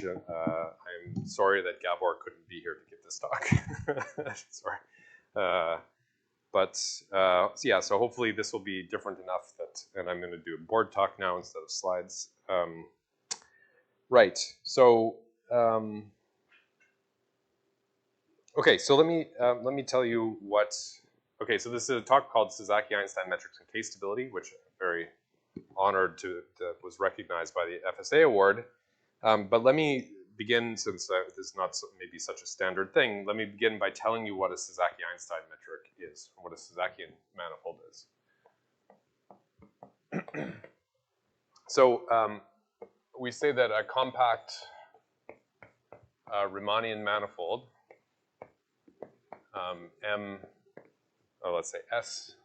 much. I'm sorry that Gabor couldn't be here to give this talk. Sorry. Yeah, so hopefully this will be different enough that, and I'm going to do a board talk now instead of slides. Right, so, okay, so let me tell you what, okay, so this is a talk called Sasaki-Einstein Metrics and Case Stability, which I'm very honored that was recognized by the FSA award. But let me begin, since this is not maybe such a standard thing, let me begin by telling you what a Sasaki-Einstein metric is, what a Sasakian manifold is. So we say that a compact Riemannian manifold, let's say S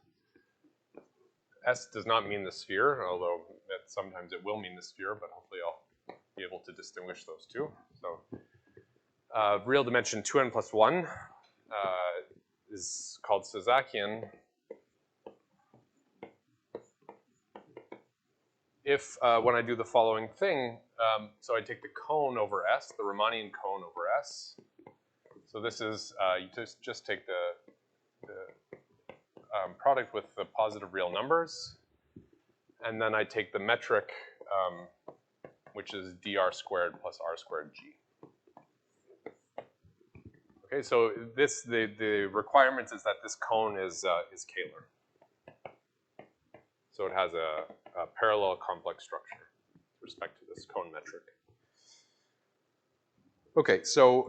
does not mean the sphere, although sometimes it will mean the sphere, but hopefully I'll be able to distinguish those two. So real dimension 2n plus 1 is called Sasakian if when I do the following thing, so I take the cone over S, the Riemannian cone over S. So this is, you just take the product with the positive real numbers, and then I take the metric, which is dr squared plus r squared g. Okay, so the requirement is that this cone is scalar. So it has a parallel complex structure with respect to this cone metric. Okay, so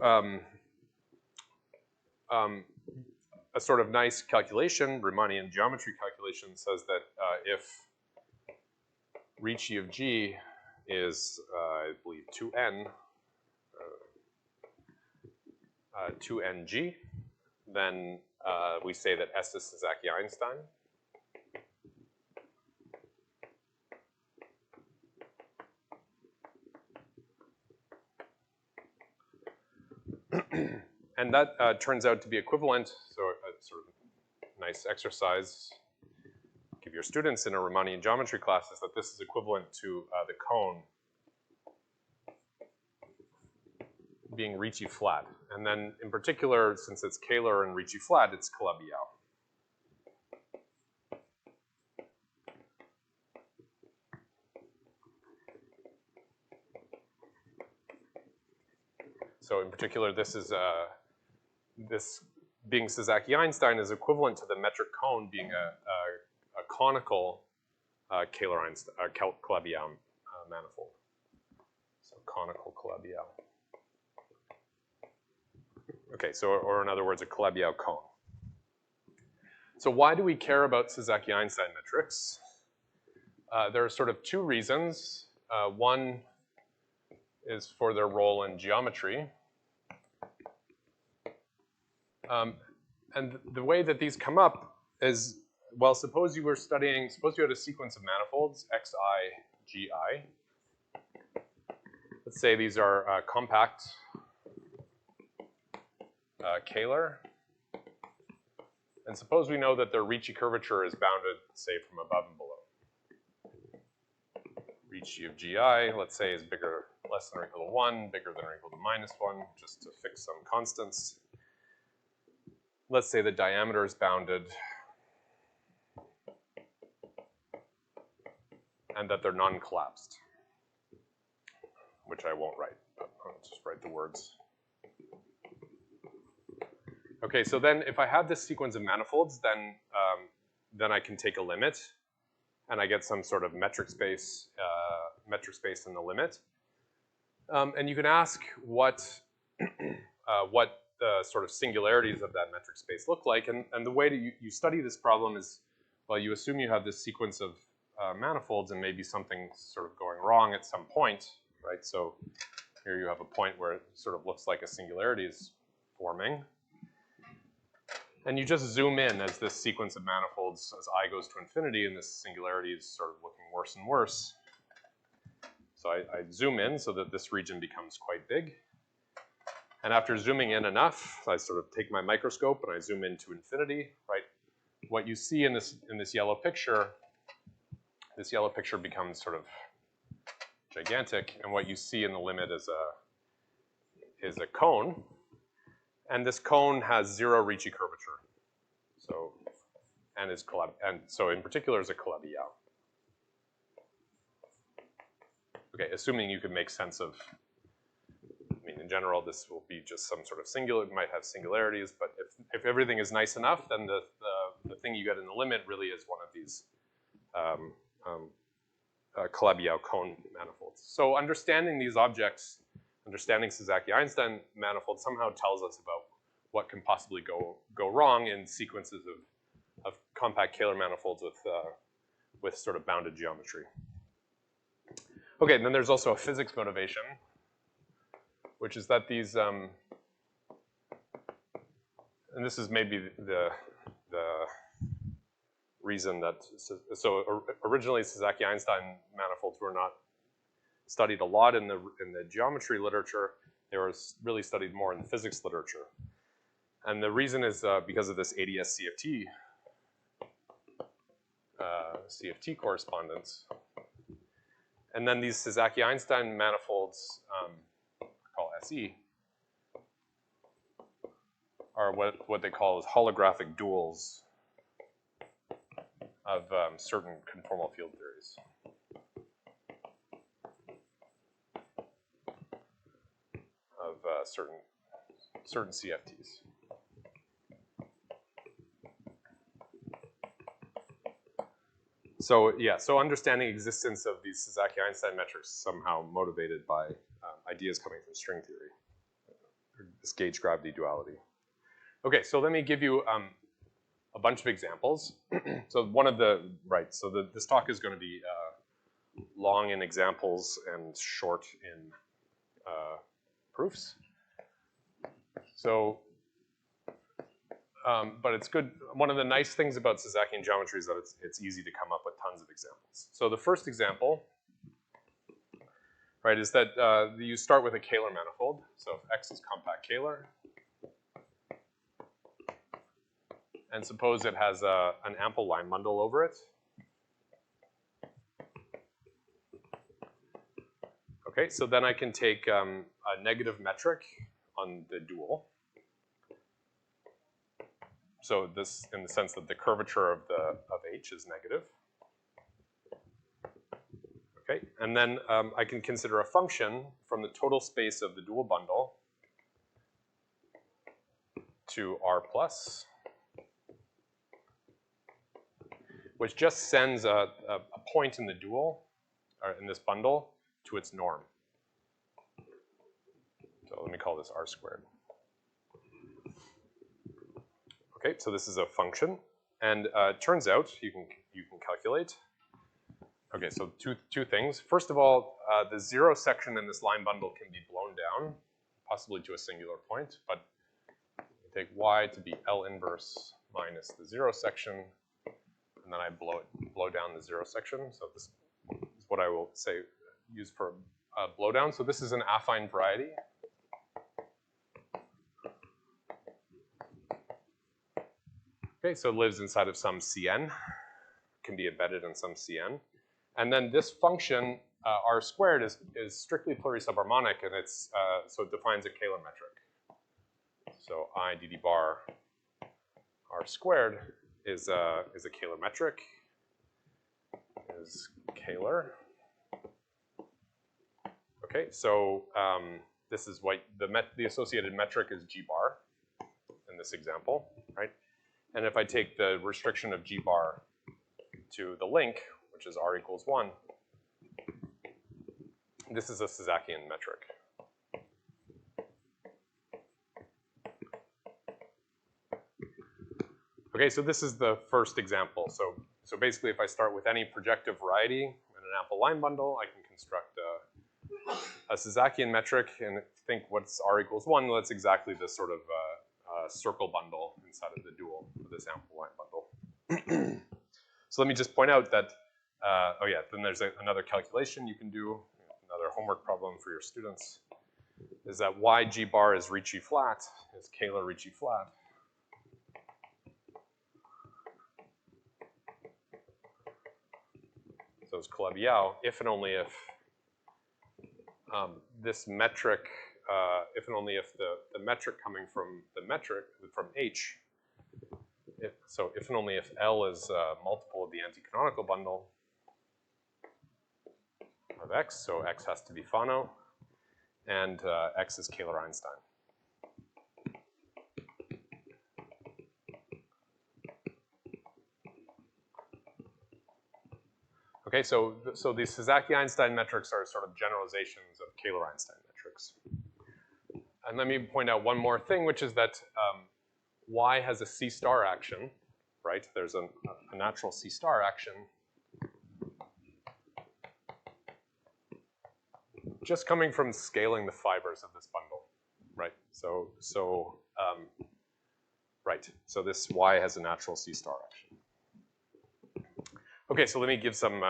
a sort of nice calculation, Riemannian geometry calculation, says that if Ricci of G is, I believe, 2ng, then we say that S is Sasaki-Einstein. And that turns out to be equivalent, so a sort of nice exercise give your students in a Riemannian geometry class is that this is equivalent to the cone being Ricci flat. And then in particular, since it's Kähler and Ricci flat, it's Calabi-Yau. So in particular, this is this being Sasaki-Einstein is equivalent to the metric cone being a conical Kähler-Einstein Calabi-Yau manifold. So conical Calabi-Yau. Okay, so or in other words, a Calabi-Yau cone. So why do we care about Sasaki-Einstein metrics? There are sort of two reasons. One is for their role in geometry. And the way that these come up is, well, suppose you were studying, suppose you had a sequence of manifolds, xi, gi. Let's say these are compact Kähler. And suppose we know that their Ricci curvature is bounded, say, from above and below. Ricci of gi, let's say, is bigger, less than or equal to 1, bigger than or equal to -1, just to fix some constants. Let's say the diameter is bounded and that they're non-collapsed, which I won't write, but I'll just write the words. Okay, so then if I have this sequence of manifolds, then I can take a limit and I get some sort of metric space in the limit. And you can ask what the sort of singularities of that metric space look like. And the way that you study this problem is, well, you assume you have this sequence of manifolds and maybe something's sort of going wrong at some point, right? So here you have a point where it sort of looks like a singularity is forming. And you just zoom in as this sequence of manifolds, as I goes to infinity, and this singularity is sort of looking worse and worse. So I zoom in so that this region becomes quite big. And after zooming in enough, I sort of take my microscope and I zoom into infinity, right? What you see in this yellow picture becomes sort of gigantic, and what you see in the limit is is a cone, and this cone has 0 Ricci curvature. So, and so in particular is a Calabi-Yau. Okay, assuming you can make sense of, I mean, in general, this will be just some sort of singular, it might have singularities, but if everything is nice enough, then the thing you get in the limit really is one of these Calabi-Yau cone manifolds. So understanding these objects, understanding Sasaki-Einstein manifolds somehow tells us about what can possibly go wrong in sequences of compact Kähler manifolds with sort of bounded geometry. Okay, and then there's also a physics motivation, which is that these, and this is maybe the reason that, so originally Sasaki-Einstein manifolds were not studied a lot in the geometry literature. They were really studied more in the physics literature. And the reason is because of this ADS CFT correspondence. And then these Sasaki-Einstein manifolds, called SE, are what they call as holographic duals of certain conformal field theories. Of certain CFTs. So yeah, so understanding existence of these Sasaki-Einstein metrics somehow motivated by ideas coming from string theory, this gauge gravity duality. Okay, so let me give you a bunch of examples. So one of the, right, so this talk is going to be long in examples and short in proofs. So, but it's good. One of the nice things about Sasakian geometry is that it's easy to come up with tons of examples. So the first example, right, is that you start with a Kähler manifold. So if X is compact Kähler, and suppose it has an ample line bundle over it. Okay, so then I can take a negative metric on the dual. So this, in the sense that the curvature of H is negative. Okay, and then I can consider a function from the total space of the dual bundle to R plus, which just sends a point in the dual, or in this bundle, to its norm. So let me call this R squared. Okay, so this is a function, and it turns out you can calculate. Okay, so two things. First of all, the 0 section in this line bundle can be blown down, possibly to a singular point, but I take y to be L inverse minus the 0 section, and then I blow down the 0 section. So this is what I will say use for blowdown. So this is an affine variety. Okay, so it lives inside of some Cn, can be embedded in some Cn. And then this function, R squared, is strictly plurisubharmonic, and it's, so it defines a Kähler metric. So I dd bar R squared is a Kähler metric, is Kähler. Okay, so this is what the associated metric is G bar in this example, right? And if I take the restriction of G bar to the link, which is R equals 1, this is a Sasakian metric. Okay, so this is the first example. So basically, if I start with any projective variety and an ample line bundle, I can construct a Sasakian metric and think what's R equals 1. Well, that's exactly this sort of circle bundle inside of the dual for this ample line bundle. So let me just point out that, oh yeah, then there's another calculation you can do, another homework problem for your students, is that YG bar is Ricci flat, is Kähler Ricci flat. So it's Calabi-Yau if and only if this metric if and only if the metric coming from H, if and only if L is a multiple of the anti-canonical bundle of X, so X has to be Fano, and X is Kähler-Einstein. Okay, so these Sasaki-Einstein metrics are sort of generalizations of Kähler-Einstein metrics. And let me point out one more thing, which is that Y has a C star action, right? There's a natural C star action just coming from scaling the fibers of this bundle, right? Right, so this Y has a natural C star action. Okay, so let me give some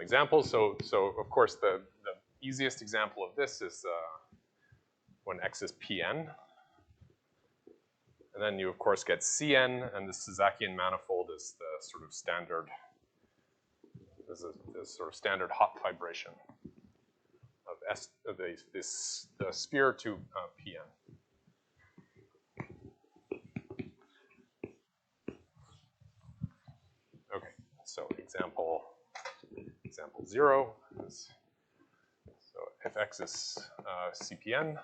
examples. So of course the easiest example of this is when X is Pn. And then you of course get Cn, and the Sasakian manifold is the sort of standard, sort of standard hot vibration of the sphere to Pn. Okay, so example 0 is, so if X is Cpn,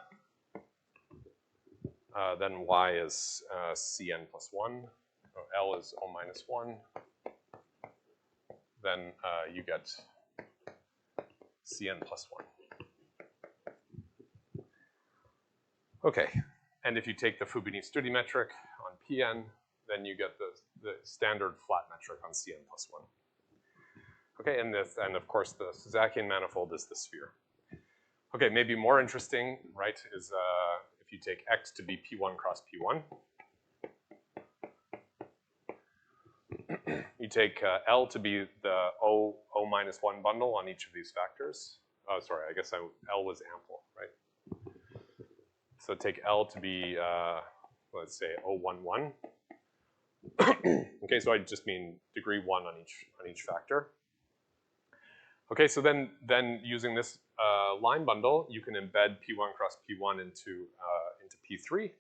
then Y is Cn plus 1, so L is O minus 1, then you get Cn plus 1. Okay, and if you take the Fubini-Studi metric on Pn, then you get the standard flat metric on Cn plus 1. Okay, and of course the Sasakian manifold is the sphere. Okay, maybe more interesting, right, is if you take X to be P1 cross P1. You take L to be the O minus 1 bundle on each of these factors. Oh, sorry, I guess L was ample, right? So take L to be, let's say, O11. Okay, so I just mean degree 1 on each factor. Okay, so then using this line bundle, you can embed P1 cross P1 into P3.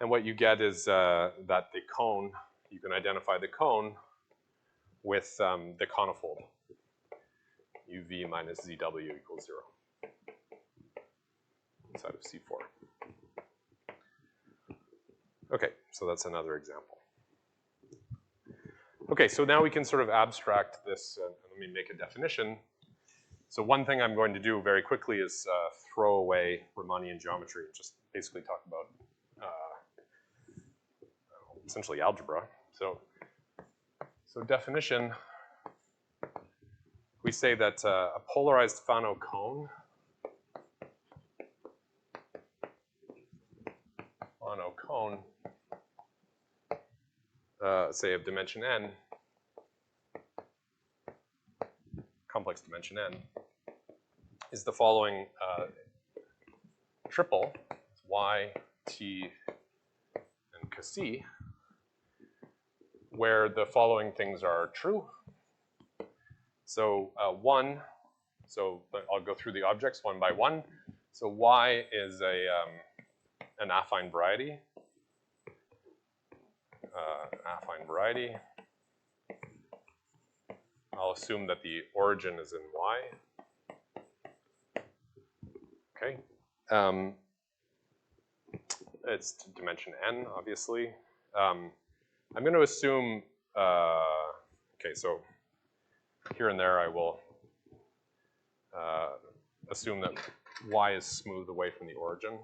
And what you get is that the cone, you can identify the cone with the conifold, UV minus ZW equals 0 inside of C4. Okay, so that's another example. Okay, so now we can sort of abstract this, and let me make a definition. So one thing I'm going to do very quickly is throw away Riemannian geometry and just basically talk about essentially algebra. So definition, we say that a polarized Fano cone say of dimension n, complex dimension n, is the following triple, y, t, and c, where the following things are true. So one, so I'll go through the objects one by one. So y is an affine variety. I'll assume that the origin is in y. Okay. It's dimension n, obviously. I'm going to assume, okay, so here and there I will assume that y is smooth away from the origin.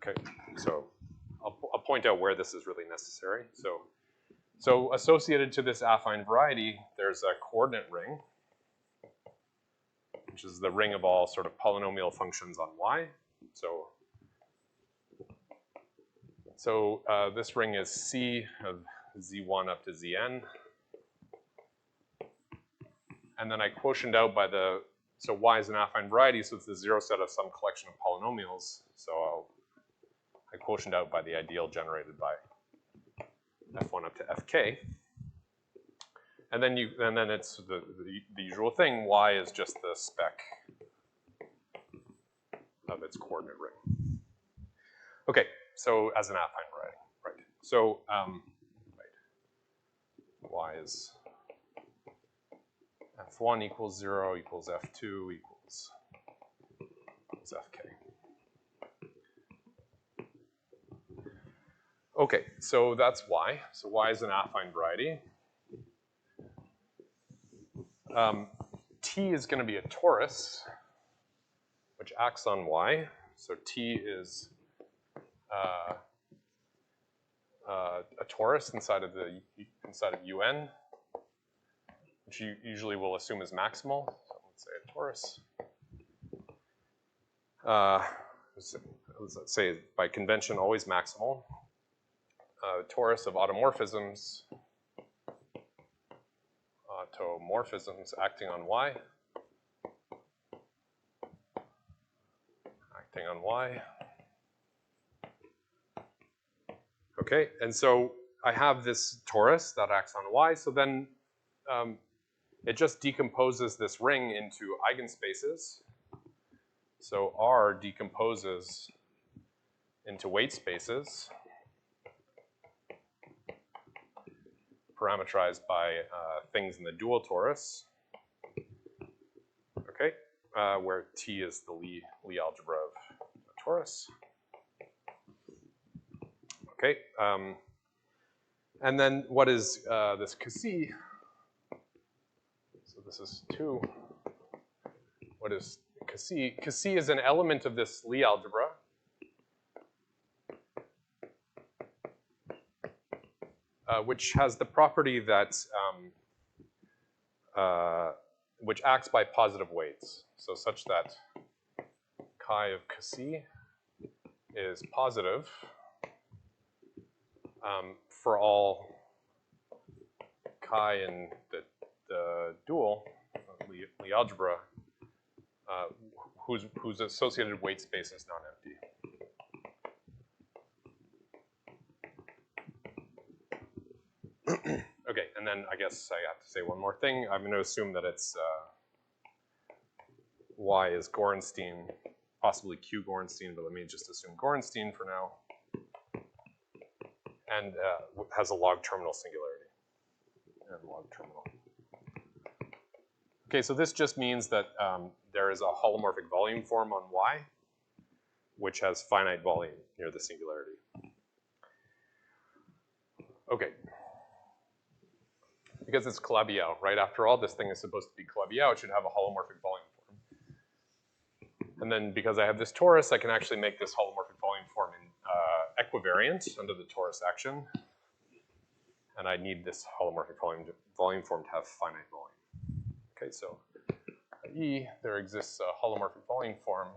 Okay, so I'll point out where this is really necessary. So associated to this affine variety, there's a coordinate ring, which is the ring of all sort of polynomial functions on y. So this ring is C of z1 up to zn. And then I quotient out by so y is an affine variety, so it's the zero set of some collection of polynomials. So I quotient out by the ideal generated by f1 up to fk. And then it's the usual thing. Y is just the spec of its coordinate ring. Okay, so as an affine variety, right? So Y is F1 equals 0 equals F2 equals Fk. Okay, so that's Y. So Y is an affine variety. T is going to be a torus, which acts on Y. So T is a torus inside of UN, which you usually will assume is maximal. So let's say a torus. Let's say by convention always maximal. Torus of automorphisms. Automorphisms acting on Y. Acting on Y. Okay, and so I have this torus that acts on Y, so then it just decomposes this ring into eigenspaces. So R decomposes into weight spaces, parameterized by things in the dual torus, okay, where T is the Lie algebra of a torus. Okay, and then what is this Cassi? So this is 2. What is Cassi? Cassi is an element of this Lie algebra. Which has the property that, which acts by positive weights. So such that chi of Cassi is positive for all chi in the dual, Lie algebra, whose associated weight space is non-empty. Okay, and then I guess I have to say one more thing. I'm going to assume that it's Y is Gorenstein, possibly Q Gorenstein, but let me just assume Gorenstein for now. And has a log terminal singularity. And log terminal. Okay, so this just means that there is a holomorphic volume form on Y, which has finite volume near the singularity. Okay. Because it's Calabi-Yau, right? After all, this thing is supposed to be Calabi-Yau. It should have a holomorphic volume form. And then because I have this torus, I can actually make this holomorphic volume form in equivariant under the torus action. And I need this holomorphic volume form to have finite volume. Okay, so E, there exists a holomorphic volume form.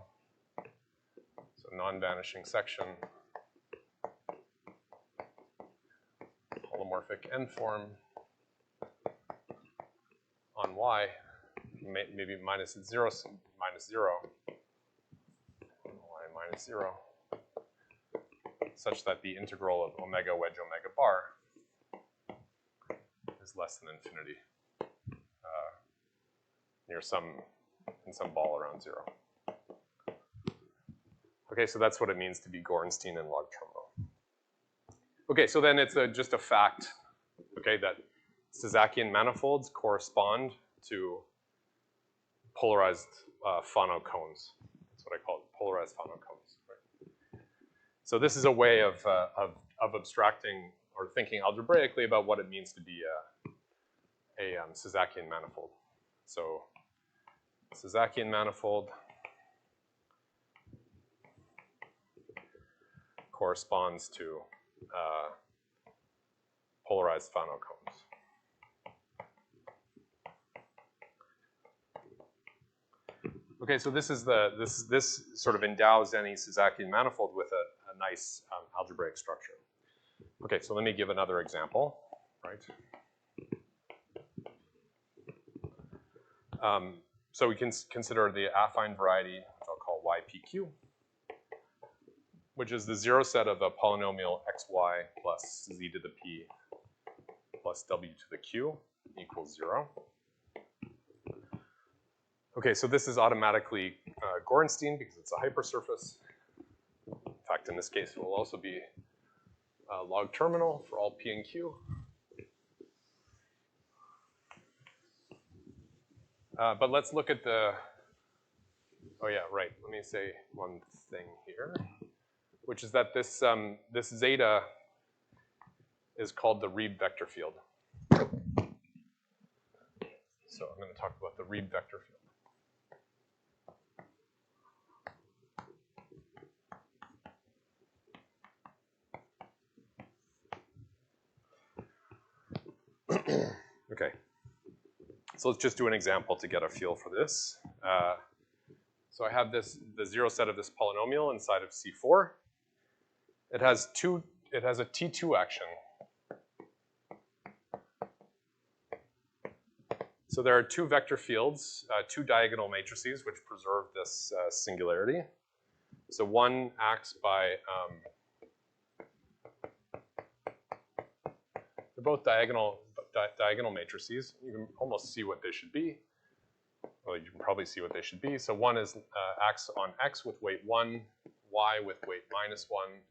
So non-vanishing section. Holomorphic N form on Y, maybe minus 0, minus 0, Y minus 0, such that the integral of omega wedge omega bar is less than infinity near in some ball around 0. Okay, so that's what it means to be Gorenstein and log terminal. Okay, so then it's just a fact, okay, that Sasakian manifolds correspond to polarized Fano cones. That's what I call it, polarized Fano cones. Right? So this is a way of abstracting or thinking algebraically about what it means to be a Sasakian manifold. So Sasakian manifold corresponds to polarized Fano cones. Okay, so this is this sort of endows any Sasakian manifold with a nice algebraic structure. Okay, so let me give another example, right? So we can consider the affine variety, which I'll call YPQ, which is the zero set of a polynomial xy plus z to the p plus w to the q equals 0. Okay, so this is automatically Gorenstein because it's a hypersurface. In fact, in this case, it will also be log terminal for all P and Q. But let's look at the, oh yeah, right. Let me say one thing here, which is that this, this zeta is called the Reeb vector field. So I'm going to talk about the Reeb vector field. Okay, so let's just do an example to get a feel for this. So I have this, the zero set of this polynomial inside of C4. It has a T2 action. So there are two vector fields, two diagonal matrices which preserve this singularity. So one acts by, they're both diagonal matrices. You can almost see what they should be. Well, you can probably see what they should be. So one is acts on X with weight 1, Y with weight -1,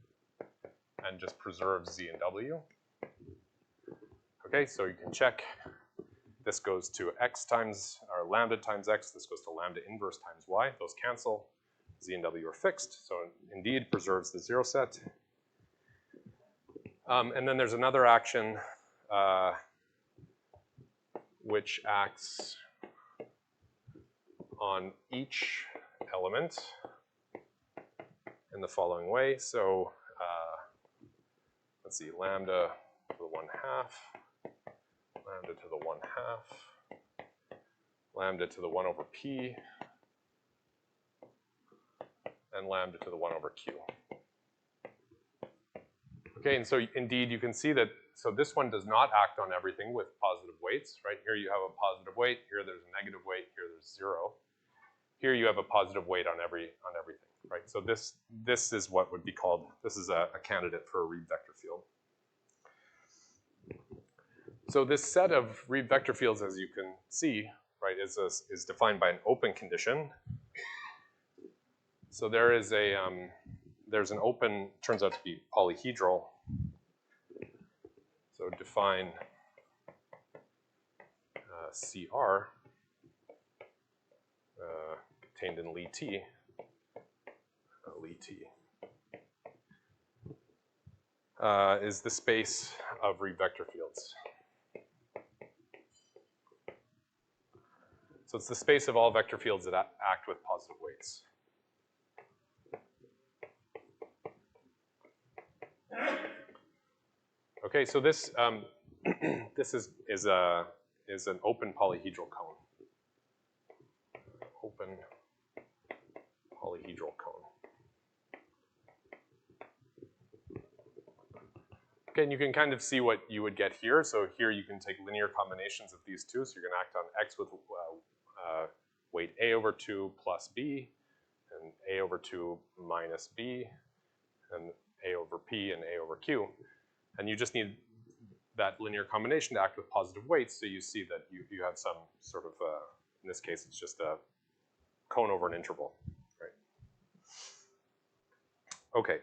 and just preserves Z and W. Okay, so you can check. This goes to X times, or lambda times X. This goes to lambda inverse times Y. Those cancel. Z and W are fixed. So indeed preserves the zero set. And then there's another action which acts on each element in the following way. So let's see, lambda to the 1/2, lambda to the 1/2, lambda to the 1/p, and lambda to the 1/q. Okay, and so indeed you can see that, so this one does not act on everything with positive weights, right? Here you have a positive weight, here there's a negative weight, here there's 0. Here you have a positive weight on everything, right? So this is what would be called, this is a candidate for a Reeb vector field. So this set of Reeb vector fields, as you can see, right, is defined by an open condition. So there is a, there's an open, turns out to be polyhedral. So define CR contained in Li T. Is the space of Reeb vector fields. So it's the space of all vector fields that act with positive weights. Okay, so this this is an open polyhedral cone. Open polyhedral cone. Okay, and you can kind of see what you would get here. So here you can take linear combinations of these two. So you're going to act on X with weight A/2 plus B, and A/2 minus B, and A/P and A/Q. And you just need that linear combination to act with positive weights, so you see that you have some sort of, in this case, it's just a cone over an interval, right? Okay.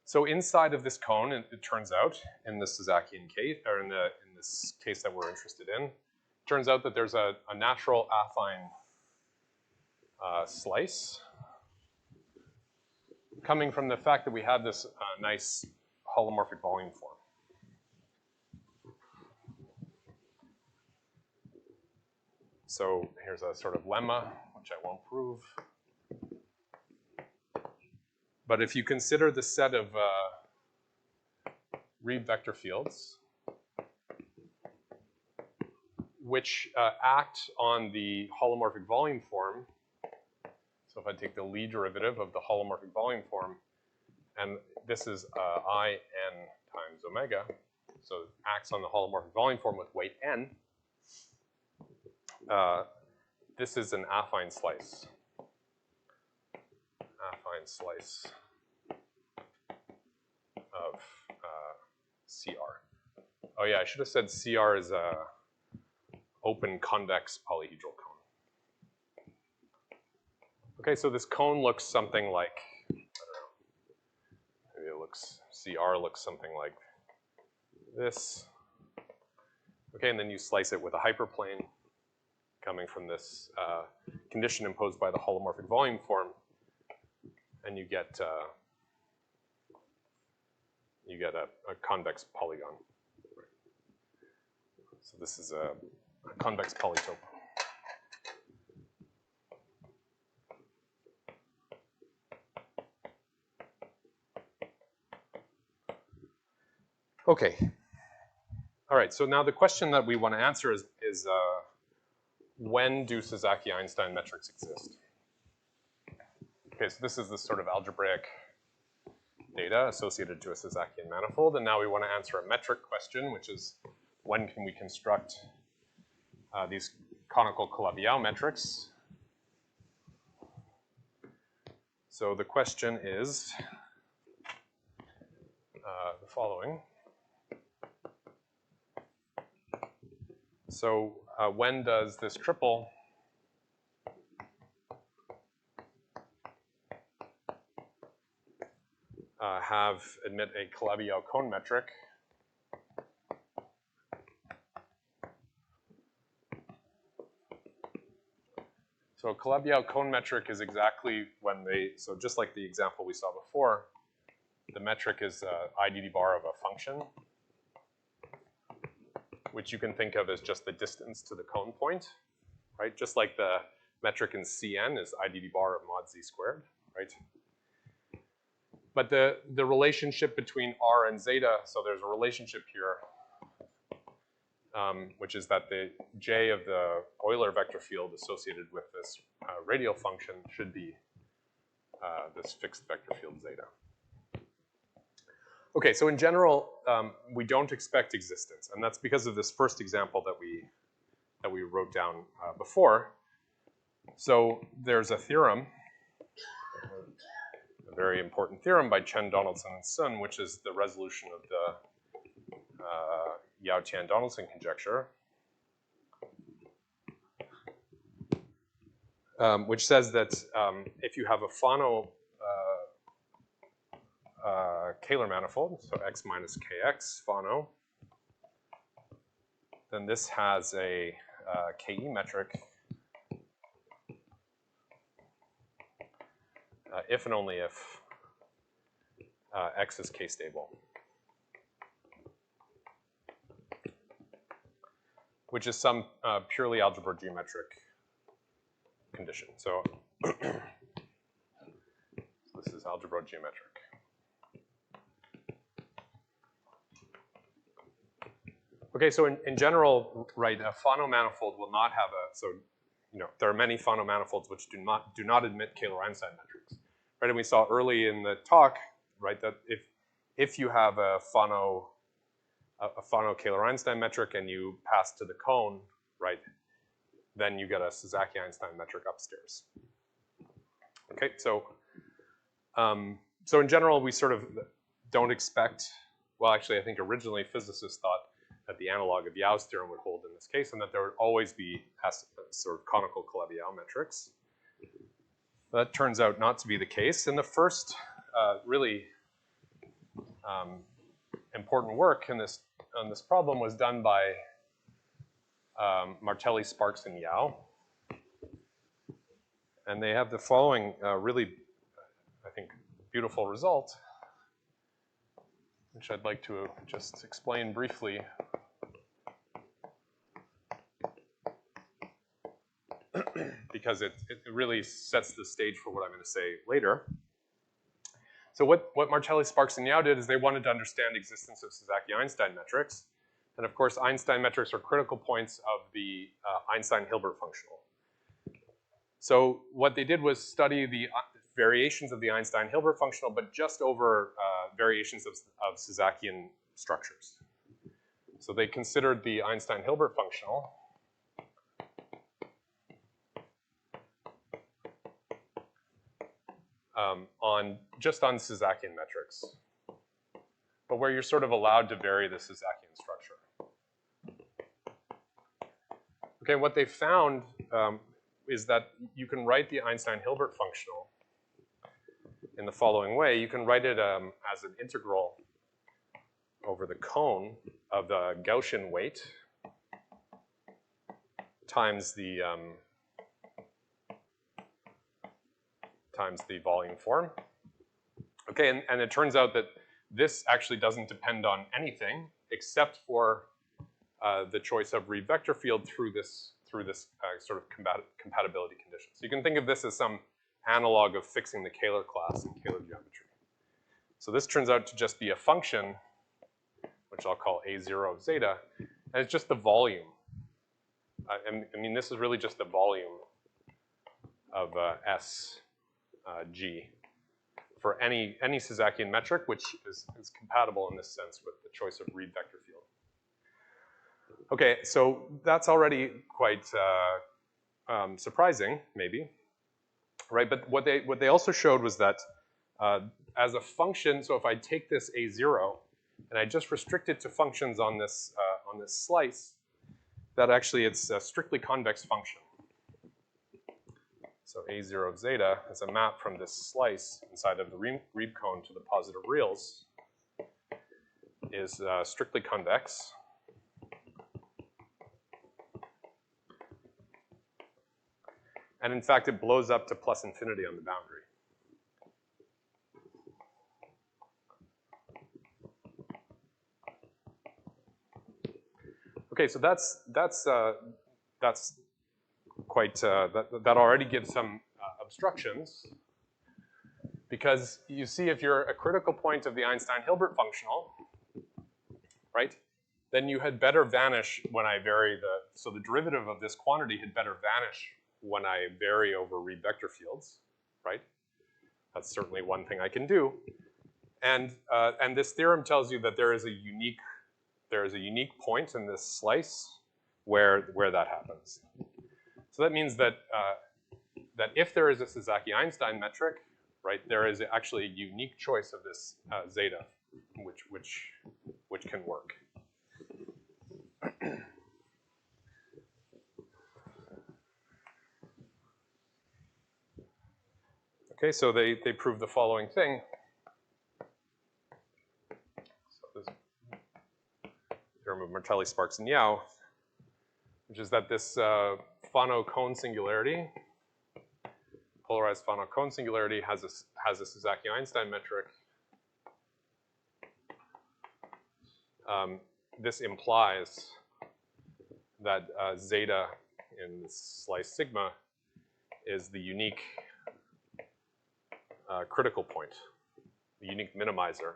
So inside of this cone, it turns out, in the Sasaki-Einstein case, or in this case that we're interested in, it turns out that there's a natural affine slice coming from the fact that we have this nice holomorphic volume form. So here's a sort of lemma, which I won't prove. But if you consider the set of Reeb vector fields, which act on the holomorphic volume form, so if I take the Lie derivative of the holomorphic volume form, and this is I n times omega, so it acts on the holomorphic volume form with weight n. This is an affine slice. Affine slice of CR, Oh yeah, I should have said CR is a open convex polyhedral cone. Okay, so this cone looks something like, I don't know, maybe it looks, CR looks something like this. Okay, and then you slice it with a hyperplane coming from this condition imposed by the holomorphic volume form, and you get a convex polygon. So this is a convex polytope. Okay. All right, so now the question that we want to answer is when do Sasaki-Einstein metrics exist? Okay, so this is the sort of algebraic data associated to a Sasakian manifold, and now we want to answer a metric question, which is when can we construct these conical Calabi-Yau metrics? So the question is the following. So when does this triple admit a Calabi-Yau cone metric So a Calabi-Yau cone metric is exactly when so just like the example we saw before, the metric is IDD bar of a function, which you can think of as just the distance to the cone point, right? Just like the metric in Cn is IDD bar of mod z squared, right? But the relationship between r and zeta, so there's a relationship here, which is that the j of the Euler vector field associated with this radial function should be this fixed vector field zeta. Okay, so in general, we don't expect existence, and that's because of this first example that we wrote down before. So there's a theorem, a very important theorem by Chen, Donaldson, and Sun, which is the resolution of the Yau-Tian-Donaldson conjecture, which says that if you have a Fano Kähler manifold, so x minus kx Fano, then this has a Ke metric if and only if x is k-stable, which is some purely algebra geometric condition. So this is algebra geometric. Okay, so in general, right, a Fano manifold will not have so there are many Fano manifolds which do not admit Kähler-Einstein metrics, right? And we saw early in the talk, right, that if you have a Fano Kähler-Einstein metric and you pass to the cone, right, then you get a Sasaki-Einstein metric upstairs. Okay, so in general, we sort of don't expect. Well, actually, I think originally physicists thought that the analog of Yau's theorem would hold in this case, and that there would always be sort of conical Calabi-Yau metrics. That turns out not to be the case. And the first really important work on this problem was done by Martelli, Sparks, and Yau. And they have the following really, I think, beautiful result, which I'd like to just explain briefly. Because it really sets the stage for what I'm going to say later. So what Martelli, Sparks, and Yau did is they wanted to understand the existence of Sasaki-Einstein metrics. And of course, Einstein metrics are critical points of the Einstein-Hilbert functional. So what they did was study the variations of the Einstein-Hilbert functional, but just over variations of Sasakian structures. So they considered the Einstein-Hilbert functional just on Sasakian metrics, but where you're sort of allowed to vary the Sasakian structure. Okay, what they found is that you can write the Einstein-Hilbert functional in the following way. You can write it as an integral over the cone of the Gaussian weight times the volume form. Okay, and it turns out that this actually doesn't depend on anything except for the choice of Reed vector field through this sort of compatibility condition. So you can think of this as some analog of fixing the Kähler class in Kähler geometry. So this turns out to just be a function, which I'll call A0 of zeta, and it's just the volume. I mean, this is really just the volume of SG for any Sasakian metric, which is compatible in this sense with the choice of Reed vector field. Okay, so that's already quite surprising, maybe, right? But what they also showed was that as a function, so if I take this A0 and I just restrict it to functions on this slice, that actually it's a strictly convex function. So A0 of zeta is a map from this slice inside of the Reed cone to the positive reals is strictly convex. And in fact, it blows up to plus infinity on the boundary. Okay, so that's quite, that already gives some obstructions, because you see if you're a critical point of the Einstein-Hilbert functional, right, then you had better vanish when I vary so the derivative of this quantity had better vanish when I vary over Reed vector fields, right? That's certainly one thing I can do. And this theorem tells you that there is a unique point in this slice where that happens. So that means that that if there is a Sasaki-Einstein metric, right, there is actually a unique choice of this zeta, which can work. Okay, so they prove the following thing. So this theorem of Martelli, Sparks, and Yau, which is that this Fano-cone singularity, polarized Fano-cone singularity, has a Sasaki-Einstein metric. This implies that zeta in this slice sigma is the unique critical point, the unique minimizer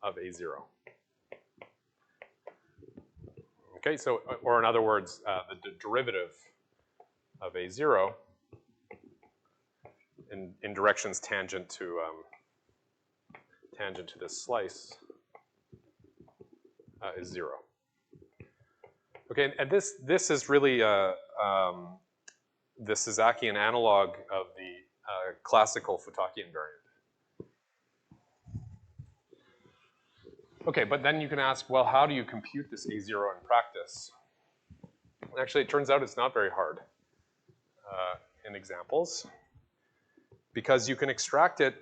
of A0. Okay, so, or in other words, the derivative of A0 in directions tangent to this slice is 0. Okay, and this is really the Sasakian analog of the classical Futakian variant. Okay, but then you can ask, well, how do you compute this A0 in practice? Actually, it turns out it's not very hard in examples, because you can extract it,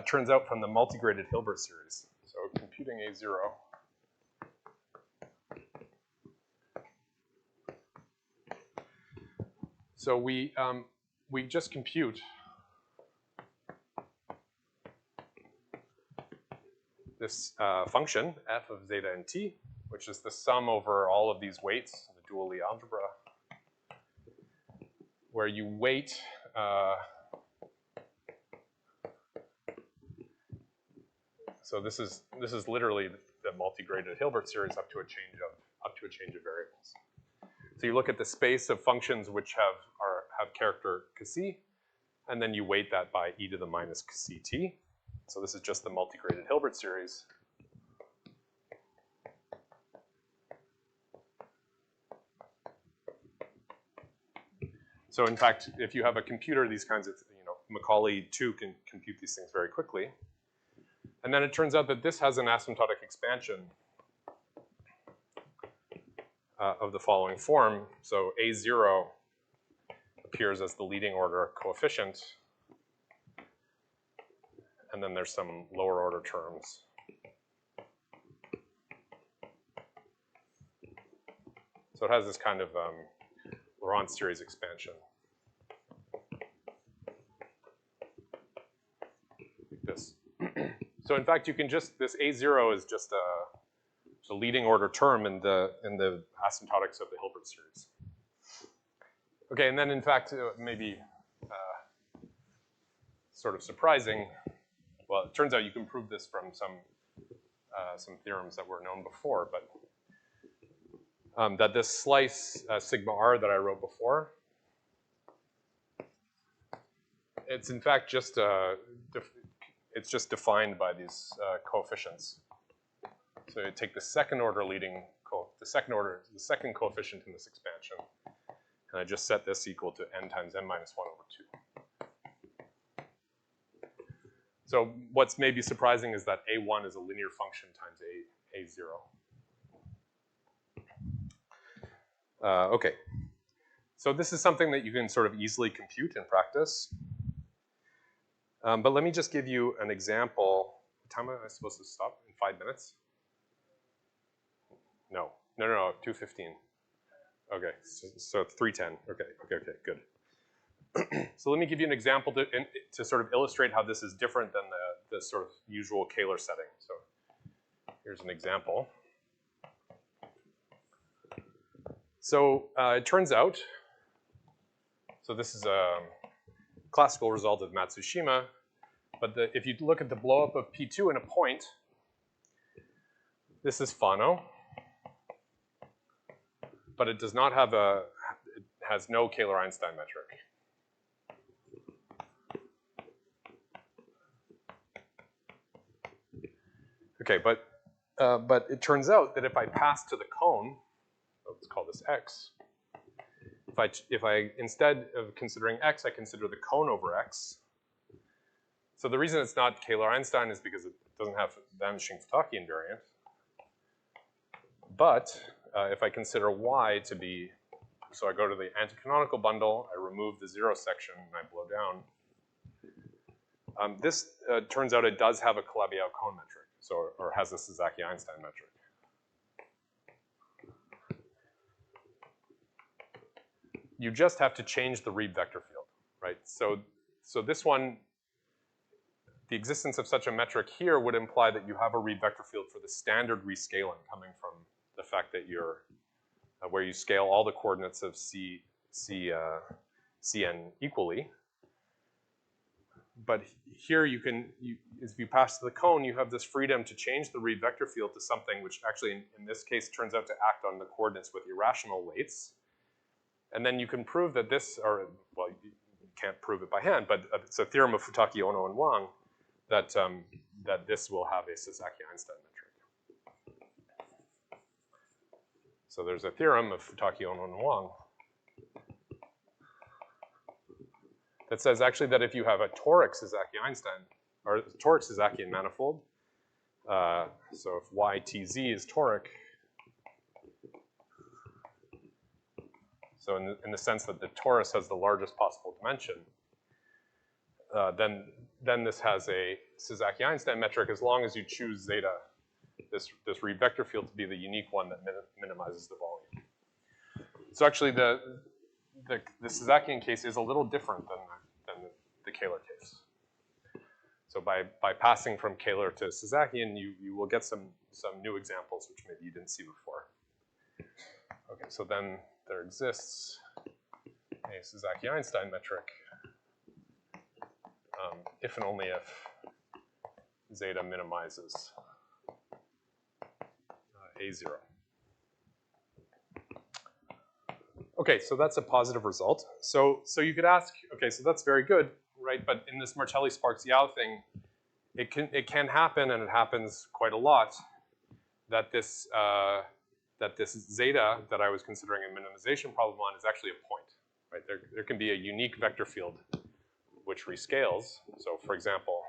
turns out, from the multigraded Hilbert series. So computing A0. So we just compute this function, f of zeta and t, which is the sum over all of these weights in the dual Lie algebra, where you weight so this is literally the multigraded Hilbert series up to a change of variables. So you look at the space of functions which have character Cassi, and then you weight that by e to the minus Cassi t. So this is just the multigraded Hilbert series. So in fact, if you have a computer, these kinds of, Macaulay 2 can compute these things very quickly. And then it turns out that this has an asymptotic expansion of the following form. So A0 appears as the leading order coefficient, and then there's some lower order terms. So it has this kind of Laurent series expansion. Like this. So in fact, you can just, this A0 is just the leading order term in the asymptotics of the Hilbert series. Okay, and then in fact, maybe sort of surprising, well, it turns out you can prove this from some theorems that were known before, but that this slice sigma r that I wrote before, it's in fact just it's just defined by these coefficients. So you take the second order the second coefficient in this expansion, and I just set this equal to n times n minus 1 over 2. So what's maybe surprising is that A1 is a linear function times A0. Okay, so this is something that you can sort of easily compute in practice. But let me just give you an example. What time am I supposed to stop? In 5 minutes? No, 2:15. Okay, so 3:10. Okay, good. So let me give you an example to sort of illustrate how this is different than the sort of usual Kähler setting. So here's an example. So it turns out, so this is a classical result of Matsushima, but if you look at the blowup of P2 in a point, this is Fano, but it does not have it has no Kähler-Einstein metric. Okay, but it turns out that if I pass to the cone, let's call this x. If I instead of considering x, I consider the cone over x. So the reason it's not Kähler-Einstein is because it doesn't have vanishing Fataki invariant. But if I consider y to be, so I go to the anticanonical bundle, I remove the 0 section, and I blow down. This turns out it does have a Calabi-Yau cone metric, so or has a Sasaki-Einstein metric. You just have to change the Reeb vector field, right? So this one, the existence of such a metric here would imply that you have a Reeb vector field for the standard rescaling coming from the fact that you're, where you scale all the coordinates of Cn equally. But here if you pass to the cone, you have this freedom to change the Reeb vector field to something which actually in this case turns out to act on the coordinates with irrational weights. And then you can prove that this, or well, you can't prove it by hand, but it's a theorem of Futaki, Ono, and Wang that that this will have a Sasaki-Einstein metric. So there's a theorem of Futaki, Ono, and Wang that says actually that if you have a toric Sasaki-Einstein, or toric Sasakian manifold, so if YTZ is toric, so in the sense that the torus has the largest possible dimension, then this has a Sasaki-Einstein metric as long as you choose zeta, this Reeb vector field, to be the unique one that minimizes the volume. So actually the Sasakian case is a little different than the Kähler case. So by passing from Kähler to Sasakian, you will get some new examples which maybe you didn't see before. Okay, so then there exists a Sasaki-Einstein metric if and only if zeta minimizes A0. Okay, so that's a positive result. So you could ask, okay, so that's very good, right? But in this Martelli-Sparks-Yau thing, it can happen, and it happens quite a lot, that this zeta that I was considering a minimization problem on is actually a point, right? There can be a unique vector field which rescales. So for example,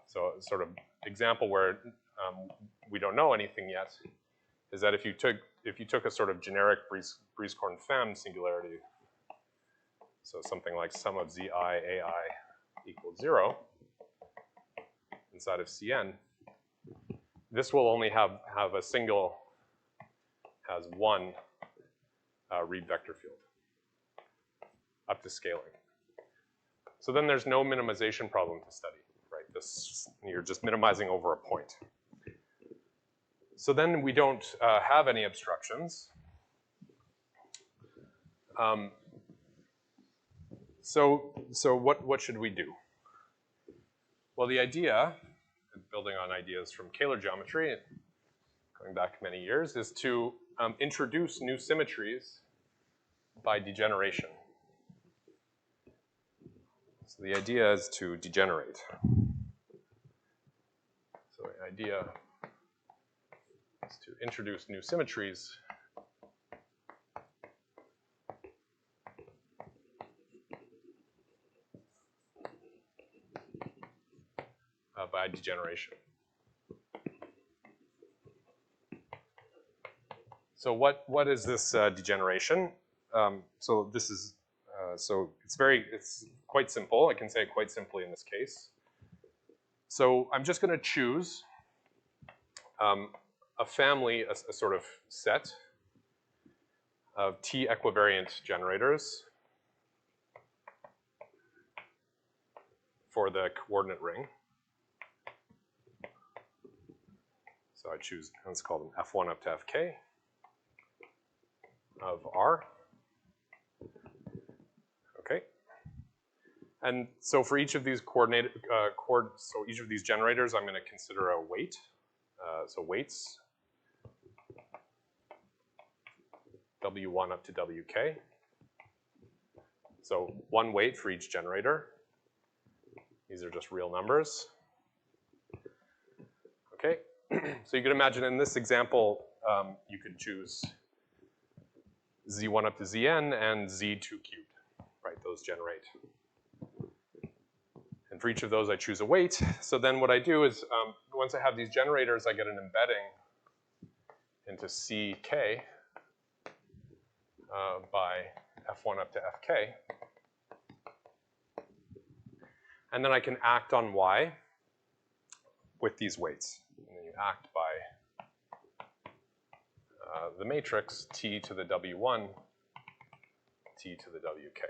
so sort of example where we don't know anything yet is that if you took a sort of generic Brieskorn-Pham singularity, so something like sum of zi ai equals 0 inside of Cn, this will only have a single, has one Reed vector field up to scaling. So then there's no minimization problem to study, right? You're just minimizing over a point. So then we don't have any obstructions. So what should we do? Well, the idea, building on ideas from Kähler geometry, going back many years, is to introduce new symmetries by degeneration. So the idea is to degenerate. So the idea is to introduce new symmetries by degeneration. So what is this degeneration? So this is so it's quite simple. I can say it quite simply in this case. So I'm just going to choose a family, a sort of set of T equivariant generators for the coordinate ring. So I choose, let's call them F1 up to Fk of R. Okay. And so for each of these so each of these generators, I'm going to consider a weight. So weights, W1 up to Wk. So one weight for each generator. These are just real numbers. Okay. So you can imagine in this example, you could choose Z1 up to Zn and Z2 cubed, right? Those generate. And for each of those, I choose a weight. So then what I do is, once I have these generators, I get an embedding into Ck by F1 up to Fk. And then I can act on Y with these weights. And then you act by the matrix T to the W1, T to the Wk.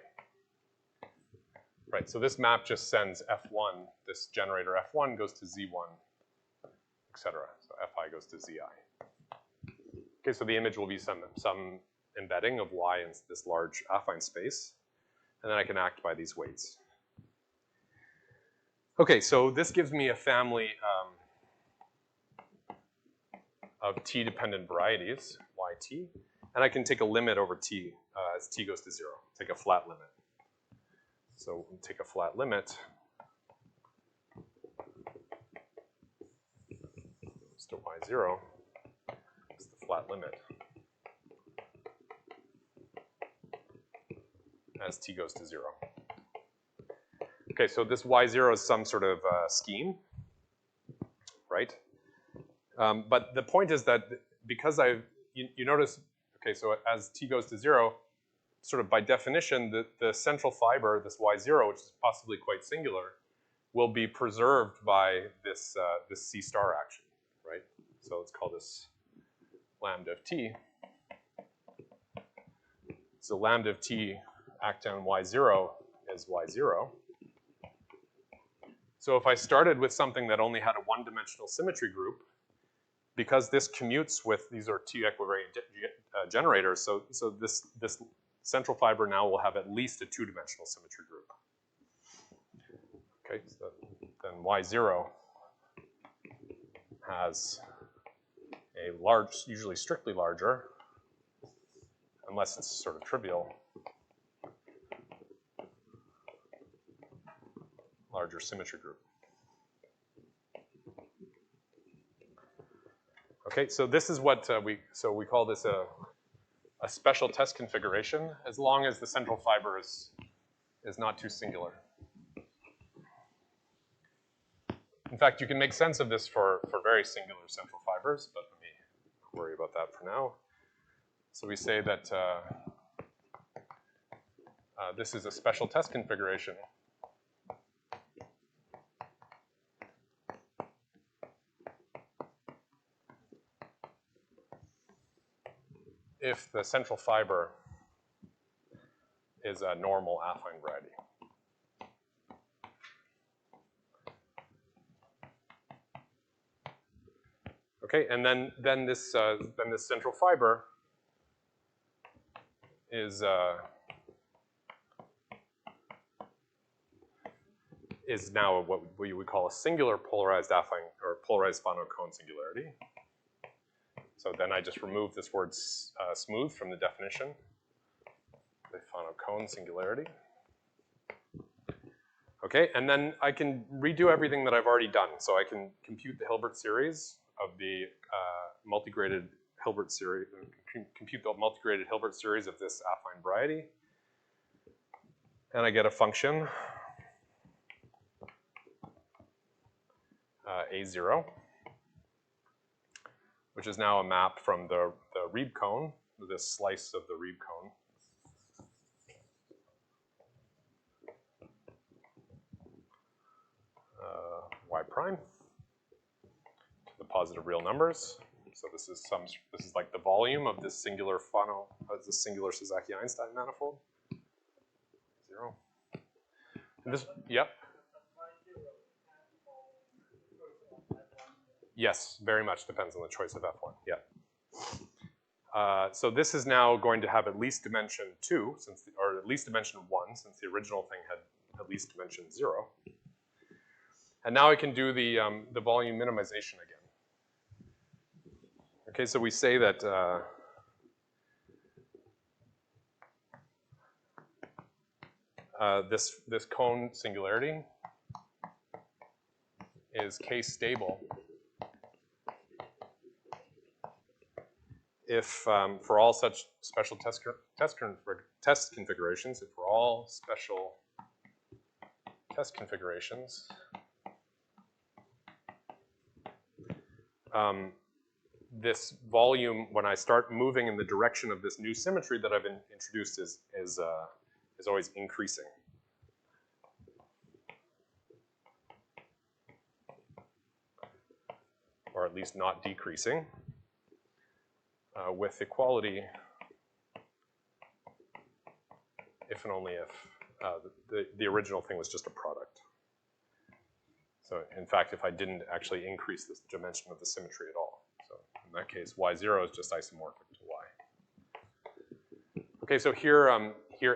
Right, so this map just sends F1, this generator F1 goes to Z1, etc. So Fi goes to Zi. Okay, so the image will be some embedding of Y in this large affine space, and then I can act by these weights. Okay, so this gives me a family of T-dependent varieties, Yt, and I can take a limit over T as T goes to 0, take a flat limit. So we'll take a flat limit to Y0, it's the flat limit as T goes to 0. Okay, so this Y0 is some sort of scheme, right? But the point is that because you notice, okay, so as T goes to 0, sort of by definition, the central fiber, this Y0, which is possibly quite singular, will be preserved by this, this C star action, right? So let's call this lambda of T. So lambda of T act on Y0 is Y0. So if I started with something that only had a one-dimensional symmetry group, because this commutes with, these are T equivariant generators, so this central fiber now will have at least a two-dimensional symmetry group. Okay, so then Y0 has a large, usually strictly larger, unless it's sort of trivial, larger symmetry group. Okay, so this is what we call this a special test configuration, as long as the central fiber is not too singular. In fact, you can make sense of this for very singular central fibers, but let me worry about that for now. So we say that this is a special test configuration. If the central fiber is a normal affine variety. Okay, and then this central fiber is now what we would call a singular polarized affine or polarized phono-cone singularity. So then I just remove this word smooth from the definition, the phono-cone singularity. Okay, and then I can redo everything that I've already done. So I can compute the Hilbert series of the multigraded Hilbert series, compute the multigraded Hilbert series of this affine variety. And I get a function, A0, which is now a map from the Reeb cone, this slice of the Reeb cone. Y prime to the positive real numbers. So this is like the volume of this singular this singular Sasaki-Einstein manifold. 0. And this, yep. Yes, very much depends on the choice of F1. Yeah. So this is now going to have at least dimension 2, or at least dimension 1, since the original thing had at least dimension 0. And now I can do the volume minimization again. Okay, so we say that this cone singularity is case stable if for all such special test configurations, if for all special test configurations, this volume, when I start moving in the direction of this new symmetry that I've introduced, is always increasing. Or at least not decreasing, with equality if and only if the original thing was just a product. So in fact, if I didn't actually increase this dimension of the symmetry at all. So in that case, Y0 is just isomorphic to Y. Okay, so here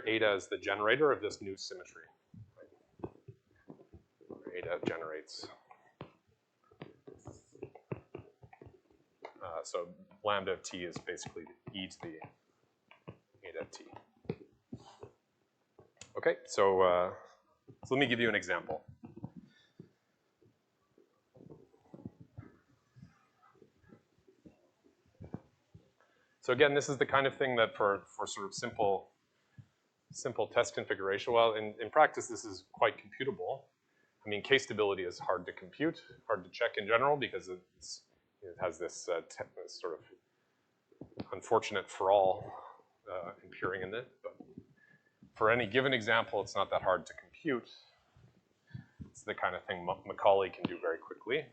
eta is the generator of this new symmetry. Right? Eta generates. So lambda of t is basically e to the eta of t. Okay, so let me give you an example. So again, this is the kind of thing that for sort of simple test configuration, well, in practice, this is quite computable. I mean, case stability is hard to compute, hard to check in general, because it has this sort of unfortunate for all appearing in it. But for any given example, it's not that hard to compute. It's the kind of thing Macaulay can do very quickly.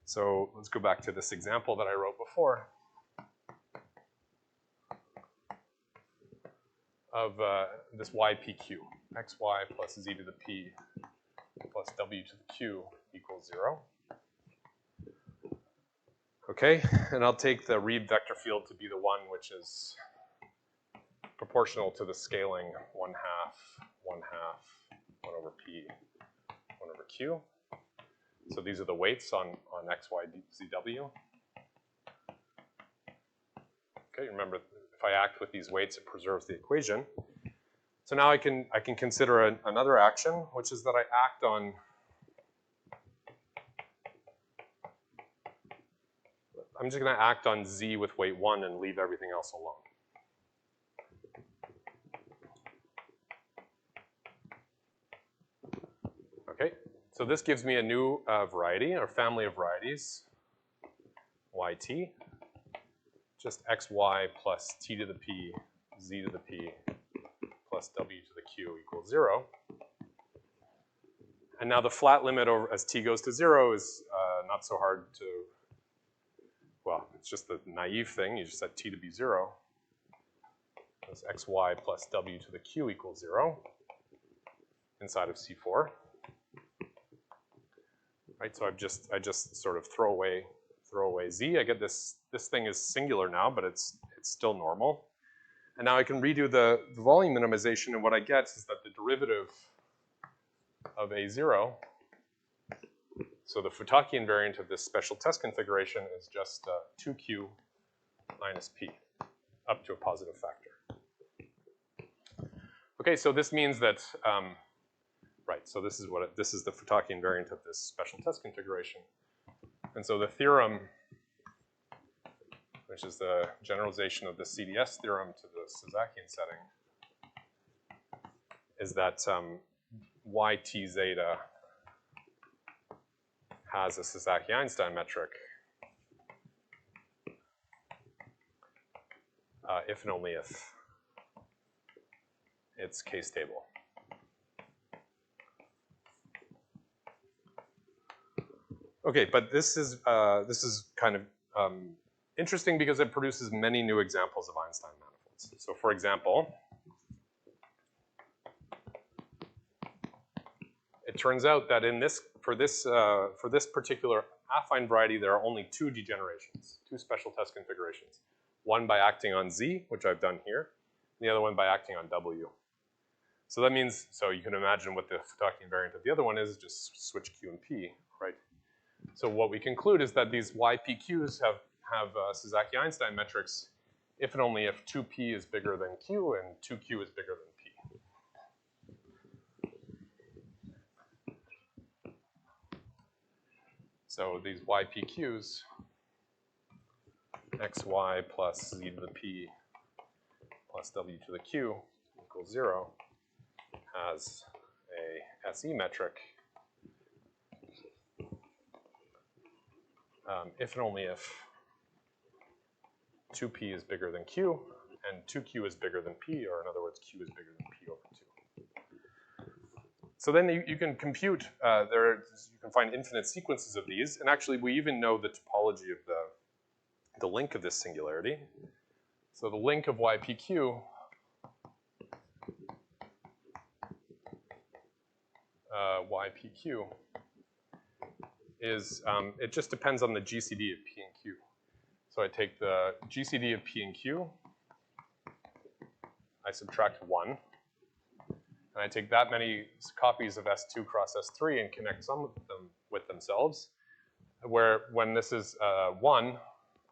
So let's go back to this example that I wrote before of this ypq, xy plus z to the p plus w to the q equals 0. Okay, and I'll take the Reeb vector field to be the one which is proportional to the scaling 1/2, 1/2, 1 over p, 1 over q. So these are the weights on x, y, z, w. Okay, remember, if I act with these weights, it preserves the equation. So now I can consider another action, which is that I act on I'm just going to act on z with weight 1 and leave everything else alone. Okay, So this gives me a new variety, or family of varieties, yt, just xy plus t to the p, z to the p, plus w to the q equals 0. And now the flat limit over as t goes to 0 is not so hard to, well, it's just the naive thing. You just set t to be 0. That's xy plus w to the q equals 0 inside of C4. Right, so I just sort of throw away z. I get this thing is singular now, but it's still normal. And now I can redo the volume minimization, and what I get is that the derivative of A0, so the Futaki invariant of this special test configuration is just 2q minus p, up to a positive factor. Okay, so this means that, right, so this is the Futaki invariant of this special test configuration. And so the theorem, which is the generalization of the CDS theorem to the Sasaki setting, is that yt zeta has a Sasaki-Einstein metric if and only if it's k-stable. Okay, but this is kind of interesting because it produces many new examples of Einstein manifolds. So, for example, it turns out that for this particular affine variety, there are only two degenerations, two special test configurations. One by acting on Z, which I've done here, and the other one by acting on W. So that means, so you can imagine what the Futaki invariant of the other one is, just switch Q and P, right? So what we conclude is that these YPQs have Sasaki-Einstein metrics if and only if 2P is bigger than Q and 2Q is bigger than P. So these YPQs, xy plus z to the p plus w to the q equals 0, has a SE metric if and only if 2p is bigger than q and 2q is bigger than p, or in other words, q is bigger than p over 2. So then you can compute, you can find infinite sequences of these, and actually we even know the topology of the link of this singularity. So the link of YPQ is, it just depends on the GCD of P and Q. So I take the GCD of P and Q, I subtract 1, and I take that many copies of S2 cross S3 and connect some of them with themselves, where when this is 1,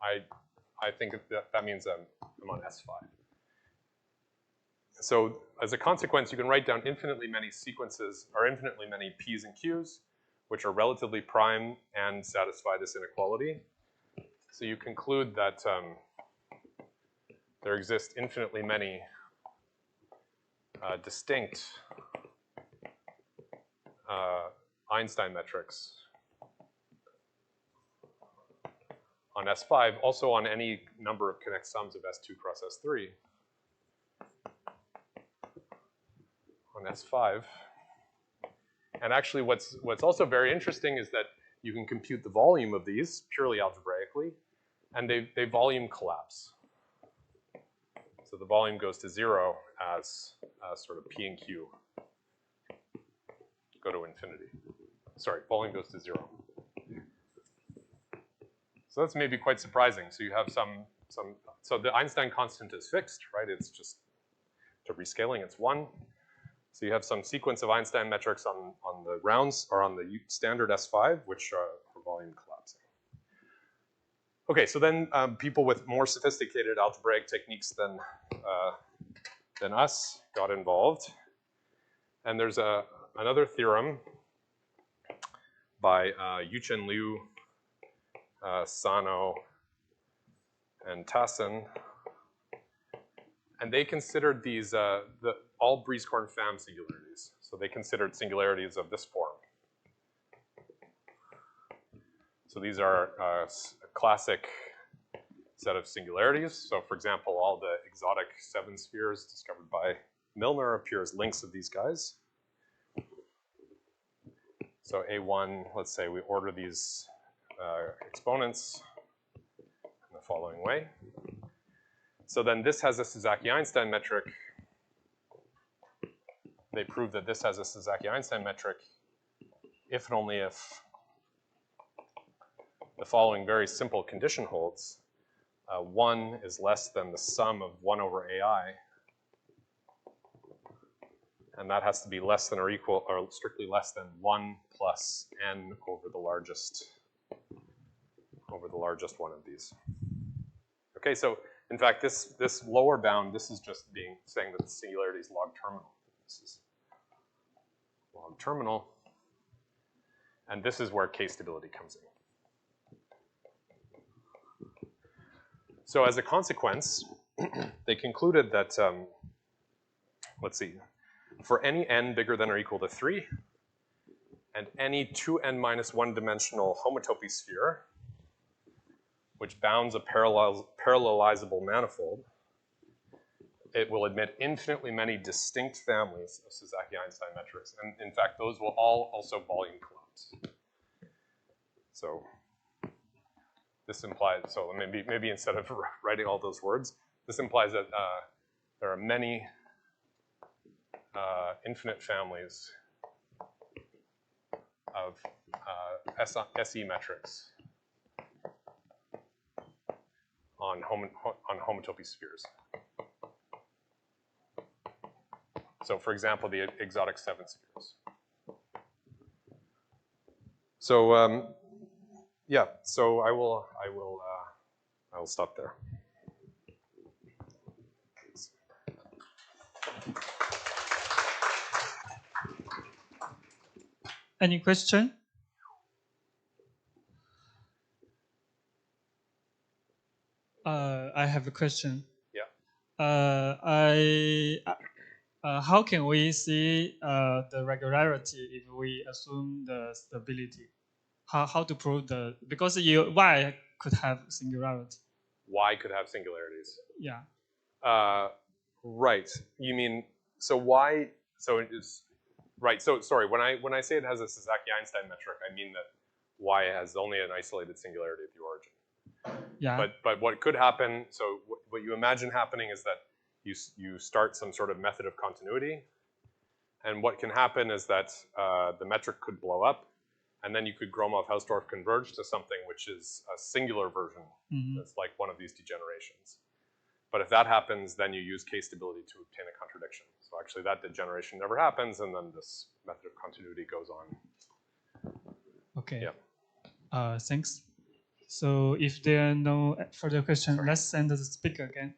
I think that means I'm on S5. So as a consequence, you can write down infinitely many sequences, or infinitely many P's and Q's, which are relatively prime and satisfy this inequality. So you conclude that there exist infinitely many distinct Einstein metrics on S5, also on any number of connect sums of S2 cross S3 on S5. And actually what's also very interesting is that you can compute the volume of these purely algebraically, and they volume collapse. So the volume goes to 0 as sort of P and Q go to infinity. Sorry, volume goes to 0. So that's maybe quite surprising. So you have so the Einstein constant is fixed, right? It's just, to rescaling, it's 1. So you have some sequence of Einstein metrics on the rounds, or on the standard S5, which are volume collapsing. Okay, so then people with more sophisticated algebraic techniques than us got involved. And there's another theorem by Yuchen Liu, Sano, and Tassin. And they considered these all Brieskorn-Pham singularities. So they considered singularities of this form. So these are a classic set of singularities. So for example, all the exotic 7 spheres discovered by Milner appear as links of these guys. So A1, let's say we order these exponents in the following way. So then this has a Sasaki-Einstein metric. They prove that this has a Sasaki-Einstein metric if and only if the following very simple condition holds. 1 is less than the sum of 1 over AI, and that has to be less than or equal, or strictly less than 1 plus n over the largest one of these. Okay, so in fact, this lower bound, this is just saying that the singularity is log terminal. This is log terminal, and this is where k-stability comes in. So as a consequence, they concluded that, let's see, for any n bigger than or equal to 3, and any 2n minus 1 dimensional homotopy sphere, which bounds a parallelizable manifold, it will admit infinitely many distinct families of Sasaki-Einstein metrics. And in fact, those will all also volume collapse. So this implies, so maybe instead of writing all those words, this implies that there are many infinite families of SE metrics on homotopy spheres. So for example, the exotic 7 spheres. So yeah, so I will stop there. Any question? I have a question. Yeah. How can we see the regularity if we assume the stability? How to prove because Y could have singularity. Y could have singularities. Yeah. Right. You mean, so Y, so it is, right, so sorry, when I say it has a Sasaki-Einstein metric, I mean that Y has only an isolated singularity at the origin. Yeah. But what could happen, so what you imagine happening is that you start some sort of method of continuity, and what can happen is that the metric could blow up, and then you could Gromov-Hausdorff converge to something which is a singular version that's like one of these degenerations. But if that happens, then you use k-stability to obtain a contradiction. So actually that degeneration never happens, and then this method of continuity goes on. Okay. Yeah. Thanks. So if there are no further questions, let's send the speaker again.